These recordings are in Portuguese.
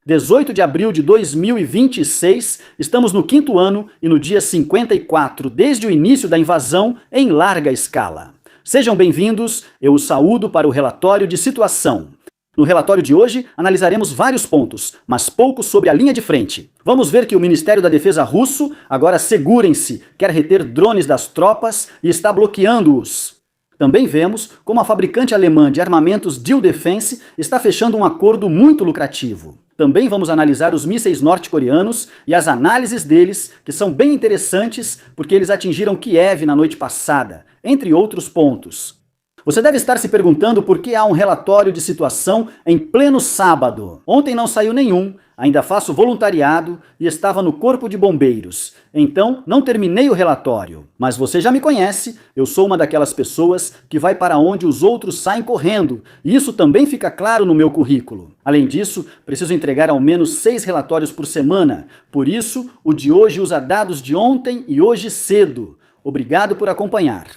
18 de abril de 2026, estamos no 5º ano e no dia 54 desde o início da invasão em larga escala. Sejam bem-vindos, eu os saúdo para o relatório de situação. No relatório de hoje, analisaremos vários pontos, mas poucos sobre a linha de frente. Vamos ver que o Ministério da Defesa russo, agora segurem-se, quer reter drones das tropas e está bloqueando-os. Também vemos como a fabricante alemã de armamentos Diehl Defense está fechando um acordo muito lucrativo. Também vamos analisar os mísseis norte-coreanos e as análises deles, que são bem interessantes porque eles atingiram Kiev na noite passada, entre outros pontos. Você deve estar se perguntando por que há um relatório de situação em pleno sábado. Ontem não saiu nenhum, ainda faço voluntariado e estava no Corpo de Bombeiros. Então, não terminei o relatório. Mas você já me conhece, eu sou uma daquelas pessoas que vai para onde os outros saem correndo. E isso também fica claro no meu currículo. Além disso, preciso entregar ao menos 6 relatórios por semana. Por isso, o de hoje usa dados de ontem e hoje cedo. Obrigado por acompanhar.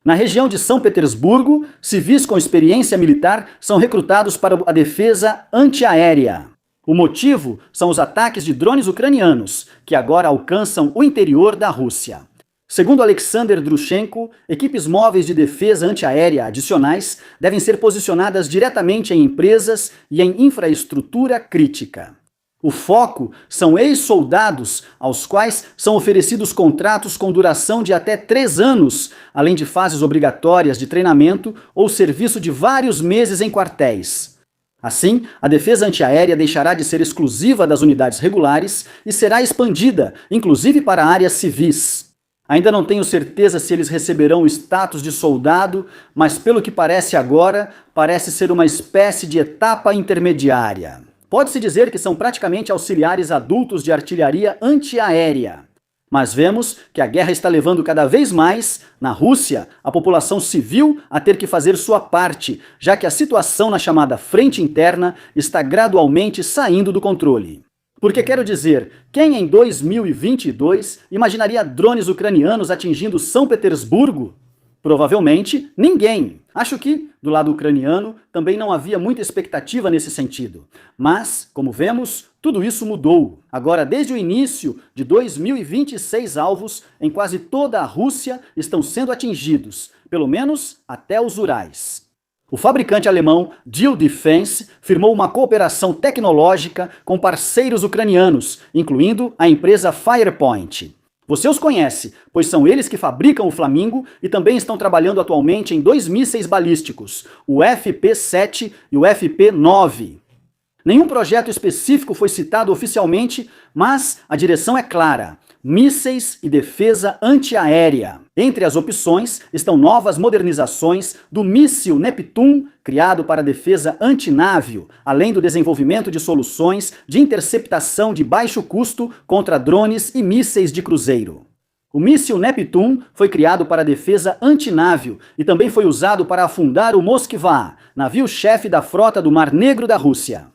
Na região de São Petersburgo, civis com experiência militar são recrutados para a defesa antiaérea. O motivo são os ataques de drones ucranianos, que agora alcançam o interior da Rússia. Segundo Alexander Drushenko, equipes móveis de defesa antiaérea adicionais devem ser posicionadas diretamente em empresas e em infraestrutura crítica. O foco são ex-soldados, aos quais são oferecidos contratos com duração de até 3 anos, além de fases obrigatórias de treinamento ou serviço de vários meses em quartéis. Assim, a defesa antiaérea deixará de ser exclusiva das unidades regulares e será expandida, inclusive para áreas civis. Ainda não tenho certeza se eles receberão o status de soldado, mas pelo que parece agora, parece ser uma espécie de etapa intermediária. Pode-se dizer que são praticamente auxiliares adultos de artilharia antiaérea. Mas vemos que a guerra está levando cada vez mais, na Rússia, a população civil a ter que fazer sua parte, já que a situação na chamada frente interna está gradualmente saindo do controle. Porque quero dizer, quem em 2022 imaginaria drones ucranianos atingindo São Petersburgo? Provavelmente ninguém. Acho que, do lado ucraniano, também não havia muita expectativa nesse sentido. Mas, como vemos, tudo isso mudou. Agora, desde o início de 2026, alvos em quase toda a Rússia estão sendo atingidos, pelo menos até os Urais. O fabricante alemão Diehl Defense firmou uma cooperação tecnológica com parceiros ucranianos, incluindo a empresa Firepoint. Você os conhece, pois são eles que fabricam o Flamingo e também estão trabalhando atualmente em 2 mísseis balísticos, o FP-7 e o FP-9. Nenhum projeto específico foi citado oficialmente, mas a direção é clara: mísseis e defesa antiaérea. Entre as opções estão novas modernizações do míssil Neptune, criado para defesa antinávio, além do desenvolvimento de soluções de interceptação de baixo custo contra drones e mísseis de cruzeiro. O míssil Neptune foi criado para defesa antinávio e também foi usado para afundar o Moskva, navio-chefe da frota do Mar Negro da Rússia.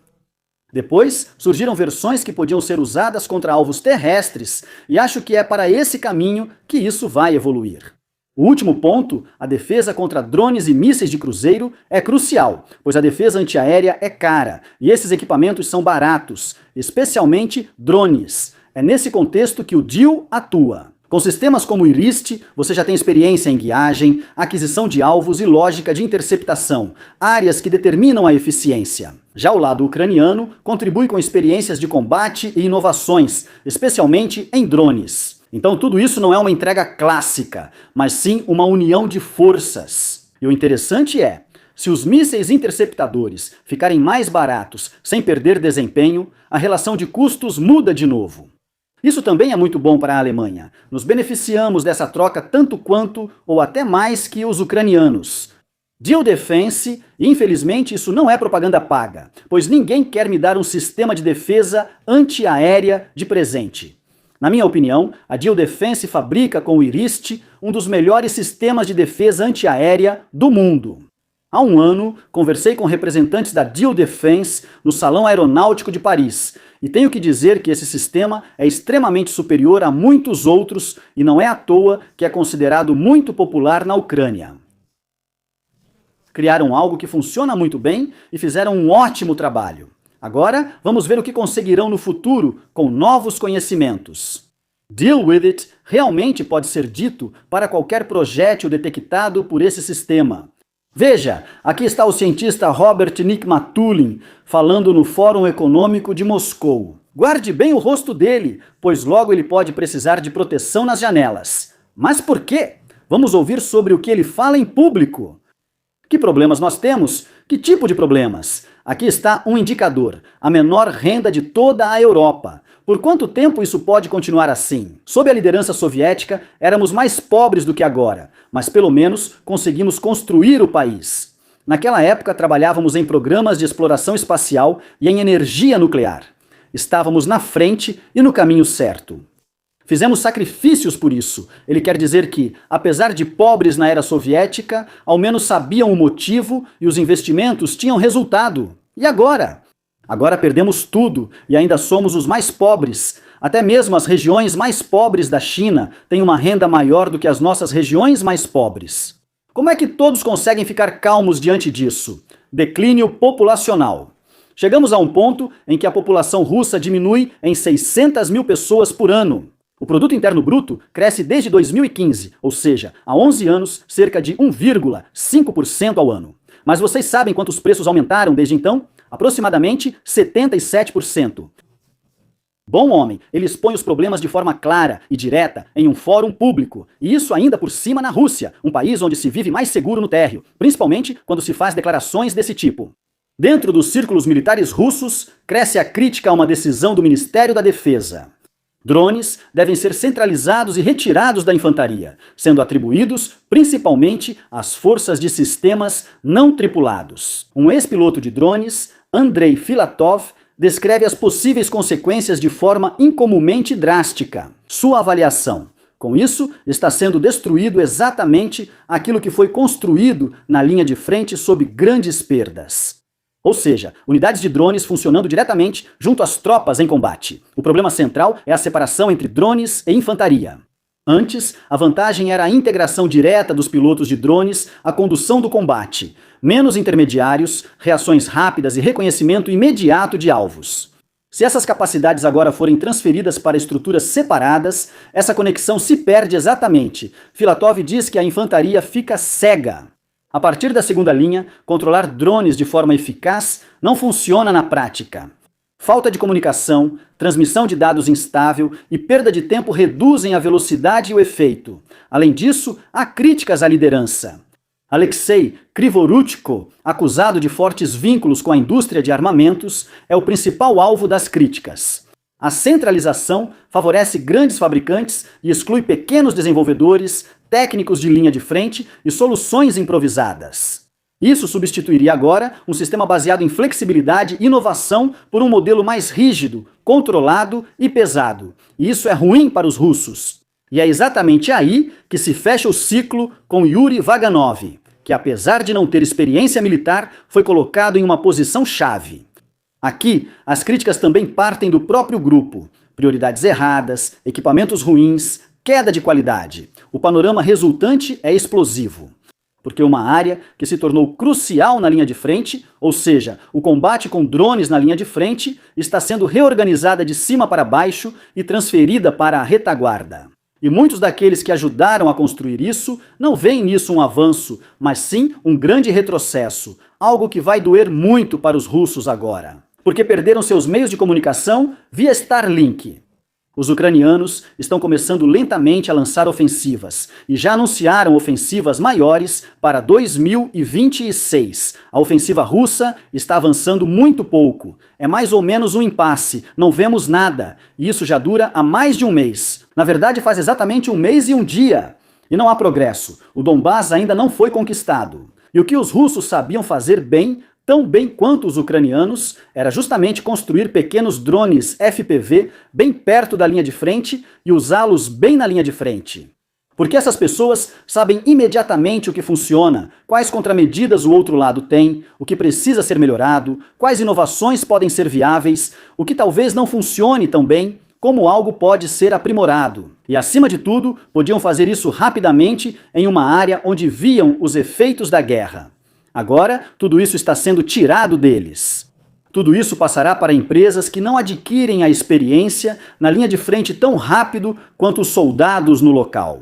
Depois, surgiram versões que podiam ser usadas contra alvos terrestres, e acho que é para esse caminho que isso vai evoluir. O último ponto, a defesa contra drones e mísseis de cruzeiro, é crucial, pois a defesa antiaérea é cara, e esses equipamentos são baratos, especialmente drones. É nesse contexto que o Diehl atua. Com sistemas como o IRIS-T, você já tem experiência em guiagem, aquisição de alvos e lógica de interceptação, áreas que determinam a eficiência. Já o lado ucraniano contribui com experiências de combate e inovações, especialmente em drones. Então tudo isso não é uma entrega clássica, mas sim uma união de forças. E o interessante é, se os mísseis interceptadores ficarem mais baratos sem perder desempenho, a relação de custos muda de novo. Isso também é muito bom para a Alemanha. Nos beneficiamos dessa troca tanto quanto, ou até mais que os ucranianos. Diehl Defense, e infelizmente isso não é propaganda paga, pois ninguém quer me dar um sistema de defesa antiaérea de presente. Na minha opinião, a Diehl Defense fabrica com o IRIS-T um dos melhores sistemas de defesa antiaérea do mundo. Há um ano, conversei com representantes da Diehl Defense no Salão Aeronáutico de Paris, e tenho que dizer que esse sistema é extremamente superior a muitos outros e não é à toa que é considerado muito popular na Ucrânia. Criaram algo que funciona muito bem e fizeram um ótimo trabalho. Agora, vamos ver o que conseguirão no futuro com novos conhecimentos. Deal with it realmente pode ser dito para qualquer projétil detectado por esse sistema. Veja, aqui está o cientista Robert Nickmatulin falando no Fórum Econômico de Moscou. Guarde bem o rosto dele, pois logo ele pode precisar de proteção nas janelas. Mas por quê? Vamos ouvir sobre o que ele fala em público. Que problemas nós temos? Que tipo de problemas? Aqui está um indicador, a menor renda de toda a Europa. Por quanto tempo isso pode continuar assim? Sob a liderança soviética, éramos mais pobres do que agora, mas pelo menos conseguimos construir o país. Naquela época, trabalhávamos em programas de exploração espacial e em energia nuclear. Estávamos na frente e no caminho certo. Fizemos sacrifícios por isso. Ele quer dizer que, apesar de pobres na era soviética, ao menos sabiam o motivo e os investimentos tinham resultado. E agora? Agora perdemos tudo e ainda somos os mais pobres. Até mesmo as regiões mais pobres da China têm uma renda maior do que as nossas regiões mais pobres. Como é que todos conseguem ficar calmos diante disso? Declínio populacional. Chegamos a um ponto em que a população russa diminui em 600 mil pessoas por ano. O produto interno bruto cresce desde 2015, ou seja, há 11 anos, cerca de 1,5% ao ano. Mas vocês sabem quantos preços aumentaram desde então? Aproximadamente 77%. Bom homem, ele expõe os problemas de forma clara e direta em um fórum público, e isso ainda por cima na Rússia, um país onde se vive mais seguro no térreo, principalmente quando se faz declarações desse tipo. Dentro dos círculos militares russos, cresce a crítica a uma decisão do Ministério da Defesa. Drones devem ser centralizados e retirados da infantaria, sendo atribuídos principalmente às forças de sistemas não tripulados. Um ex-piloto de drones, Andrei Filatov, descreve as possíveis consequências de forma incomumente drástica. Sua avaliação: com isso, está sendo destruído exatamente aquilo que foi construído na linha de frente sob grandes perdas. Ou seja, unidades de drones funcionando diretamente junto às tropas em combate. O problema central é a separação entre drones e infantaria. Antes, a vantagem era a integração direta dos pilotos de drones à condução do combate, menos intermediários, reações rápidas e reconhecimento imediato de alvos. Se essas capacidades agora forem transferidas para estruturas separadas, essa conexão se perde exatamente. Filatov diz que a infantaria fica cega. A partir da segunda linha, controlar drones de forma eficaz não funciona na prática. Falta de comunicação, transmissão de dados instável e perda de tempo reduzem a velocidade e o efeito. Além disso, há críticas à liderança. Alexei Krivoruchko, acusado de fortes vínculos com a indústria de armamentos, é o principal alvo das críticas. A centralização favorece grandes fabricantes e exclui pequenos desenvolvedores, técnicos de linha de frente e soluções improvisadas. Isso substituiria agora um sistema baseado em flexibilidade e inovação por um modelo mais rígido, controlado e pesado. E isso é ruim para os russos. E é exatamente aí que se fecha o ciclo com Yuri Vaganov, que apesar de não ter experiência militar, foi colocado em uma posição chave. Aqui, as críticas também partem do próprio grupo. Prioridades erradas, equipamentos ruins, queda de qualidade. O panorama resultante é explosivo. Porque uma área que se tornou crucial na linha de frente, ou seja, o combate com drones na linha de frente, está sendo reorganizada de cima para baixo e transferida para a retaguarda. E muitos daqueles que ajudaram a construir isso não veem nisso um avanço, mas sim um grande retrocesso, algo que vai doer muito para os russos agora. Porque perderam seus meios de comunicação via Starlink. Os ucranianos estão começando lentamente a lançar ofensivas e já anunciaram ofensivas maiores para 2026. A ofensiva russa está avançando muito pouco. É mais ou menos um impasse, não vemos nada. E isso já dura há mais de um mês. Na verdade, faz exatamente um mês e um dia. E não há progresso. O Donbás ainda não foi conquistado. E o que os russos sabiam fazer bem, tão bem quanto os ucranianos, era justamente construir pequenos drones FPV bem perto da linha de frente e usá-los bem na linha de frente. Porque essas pessoas sabem imediatamente o que funciona, quais contramedidas o outro lado tem, o que precisa ser melhorado, quais inovações podem ser viáveis, o que talvez não funcione tão bem, como algo pode ser aprimorado. E, acima de tudo, podiam fazer isso rapidamente em uma área onde viam os efeitos da guerra. Agora, tudo isso está sendo tirado deles. Tudo isso passará para empresas que não adquirem a experiência na linha de frente tão rápido quanto os soldados no local.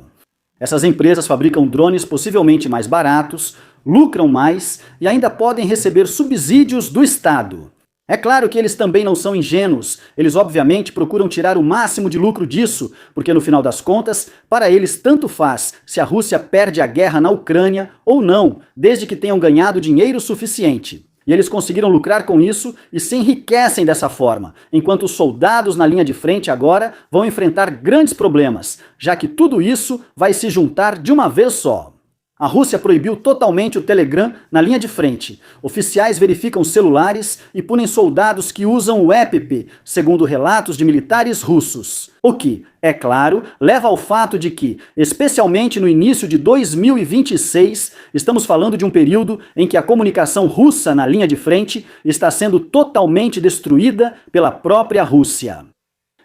Essas empresas fabricam drones possivelmente mais baratos, lucram mais e ainda podem receber subsídios do Estado. É claro que eles também não são ingênuos, eles obviamente procuram tirar o máximo de lucro disso, porque no final das contas, para eles tanto faz se a Rússia perde a guerra na Ucrânia ou não, desde que tenham ganhado dinheiro suficiente. E eles conseguiram lucrar com isso e se enriquecem dessa forma, enquanto os soldados na linha de frente agora vão enfrentar grandes problemas, já que tudo isso vai se juntar de uma vez só. A Rússia proibiu totalmente o Telegram na linha de frente. Oficiais verificam celulares e punem soldados que usam o app, segundo relatos de militares russos. O que, é claro, leva ao fato de que, especialmente no início de 2026, estamos falando de um período em que a comunicação russa na linha de frente está sendo totalmente destruída pela própria Rússia.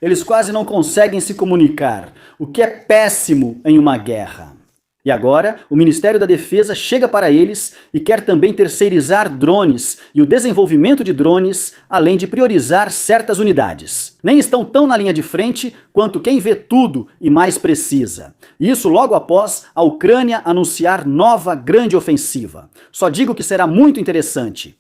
Eles quase não conseguem se comunicar, o que é péssimo em uma guerra. E agora, o Ministério da Defesa chega para eles e quer também terceirizar drones e o desenvolvimento de drones, além de priorizar certas unidades. Nem estão tão na linha de frente quanto quem vê tudo e mais precisa. Isso logo após a Ucrânia anunciar nova grande ofensiva. Só digo que será muito interessante.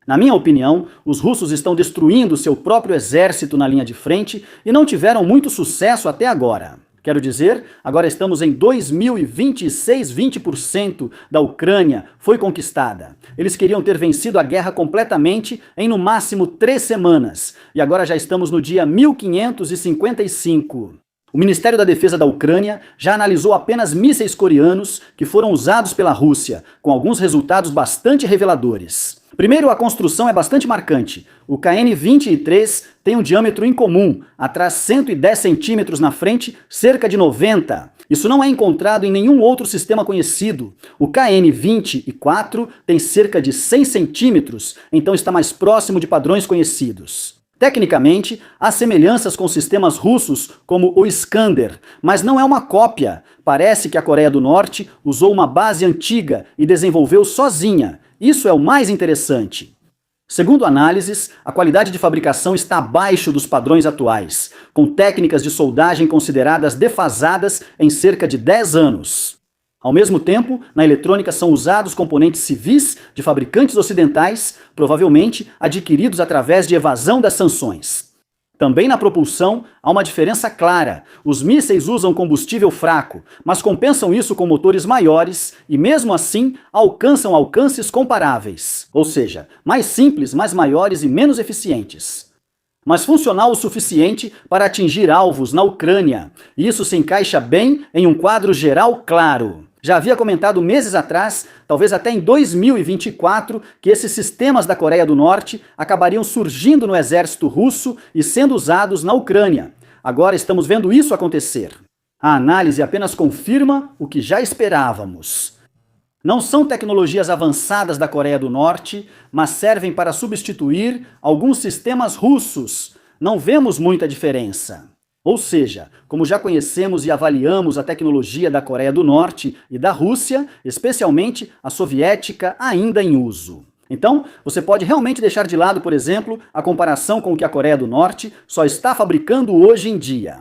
Na minha opinião, os russos estão destruindo seu próprio exército na linha de frente e não tiveram muito sucesso até agora. Quero dizer, agora estamos em 2026, 20% da Ucrânia foi conquistada. Eles queriam ter vencido a guerra completamente em no máximo 3 semanas, e agora já estamos no dia 1555. O Ministério da Defesa da Ucrânia já analisou apenas mísseis coreanos que foram usados pela Rússia, com alguns resultados bastante reveladores. Primeiro, a construção é bastante marcante. O KN-23 tem um diâmetro incomum, atrás 110 centímetros, na frente cerca de 90. Isso não é encontrado em nenhum outro sistema conhecido. O KN-24 tem cerca de 100 centímetros, então está mais próximo de padrões conhecidos. Tecnicamente, há semelhanças com sistemas russos como o Iskander, mas não é uma cópia. Parece que a Coreia do Norte usou uma base antiga e desenvolveu sozinha. Isso é o mais interessante. Segundo análises, a qualidade de fabricação está abaixo dos padrões atuais, com técnicas de soldagem consideradas defasadas em cerca de 10 anos. Ao mesmo tempo, na eletrônica são usados componentes civis de fabricantes ocidentais, provavelmente adquiridos através de evasão das sanções. Também na propulsão há uma diferença clara. Os mísseis usam combustível fraco, mas compensam isso com motores maiores e, mesmo assim, alcançam alcances comparáveis. Ou seja, mais simples, mais maiores e menos eficientes. Mas funcional o suficiente para atingir alvos na Ucrânia. E isso se encaixa bem em um quadro geral claro. Já havia comentado meses atrás, talvez até em 2024, que esses sistemas da Coreia do Norte acabariam surgindo no exército russo e sendo usados na Ucrânia. Agora estamos vendo isso acontecer. A análise apenas confirma o que já esperávamos. Não são tecnologias avançadas da Coreia do Norte, mas servem para substituir alguns sistemas russos. Não vemos muita diferença. Ou seja, como já conhecemos e avaliamos a tecnologia da Coreia do Norte e da Rússia, especialmente a soviética ainda em uso. Então, você pode realmente deixar de lado, por exemplo, a comparação com o que a Coreia do Norte só está fabricando hoje em dia.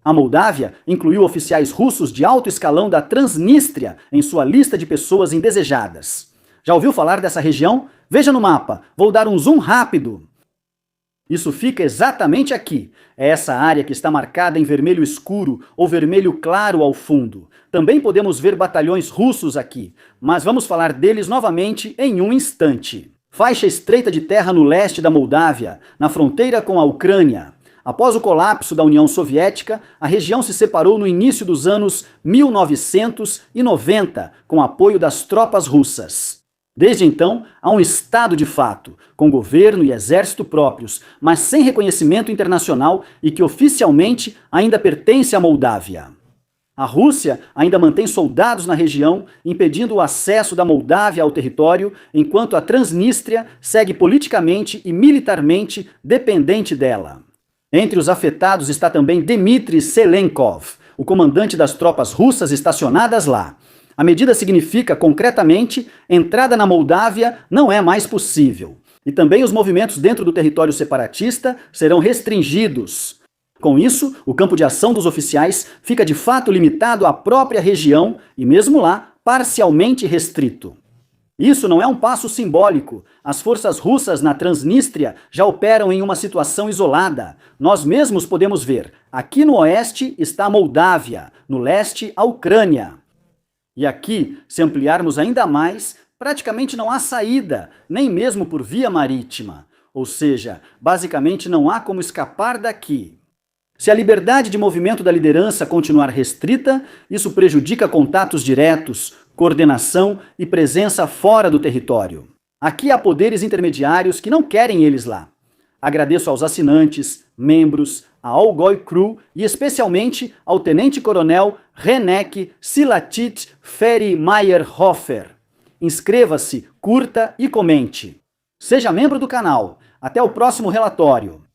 A Moldávia incluiu oficiais russos de alto escalão da Transnistria em sua lista de pessoas indesejadas. Já ouviu falar dessa região? Veja no mapa, vou dar um zoom rápido. Isso fica exatamente aqui. É essa área que está marcada em vermelho escuro ou vermelho claro ao fundo. Também podemos ver batalhões russos aqui, mas vamos falar deles novamente em um instante. Faixa estreita de terra no leste da Moldávia, na fronteira com a Ucrânia. Após o colapso da União Soviética, a região se separou no início dos anos 1990, com apoio das tropas russas. Desde então, há um Estado de fato, com governo e exército próprios, mas sem reconhecimento internacional e que oficialmente ainda pertence à Moldávia. A Rússia ainda mantém soldados na região, impedindo o acesso da Moldávia ao território, enquanto a Transnistria segue politicamente e militarmente dependente dela. Entre os afetados está também Dmitry Selenkov, o comandante das tropas russas estacionadas lá. A medida significa, concretamente, entrada na Moldávia não é mais possível. E também os movimentos dentro do território separatista serão restringidos. Com isso, o campo de ação dos oficiais fica de fato limitado à própria região e, mesmo lá, parcialmente restrito. Isso não é um passo simbólico. As forças russas na Transnistria já operam em uma situação isolada. Nós mesmos podemos ver. Aqui no oeste está a Moldávia, no leste a Ucrânia. E aqui, se ampliarmos ainda mais, praticamente não há saída, nem mesmo por via marítima. Ou seja, basicamente não há como escapar daqui. Se a liberdade de movimento da liderança continuar restrita, isso prejudica contatos diretos, coordenação e presença fora do território. Aqui há poderes intermediários que não querem eles lá. Agradeço aos assinantes, membros, a Algoi Crew e especialmente ao Tenente-Coronel Renek Silatit Feri Meyerhofer. Inscreva-se, curta e comente. Seja membro do canal. Até o próximo relatório.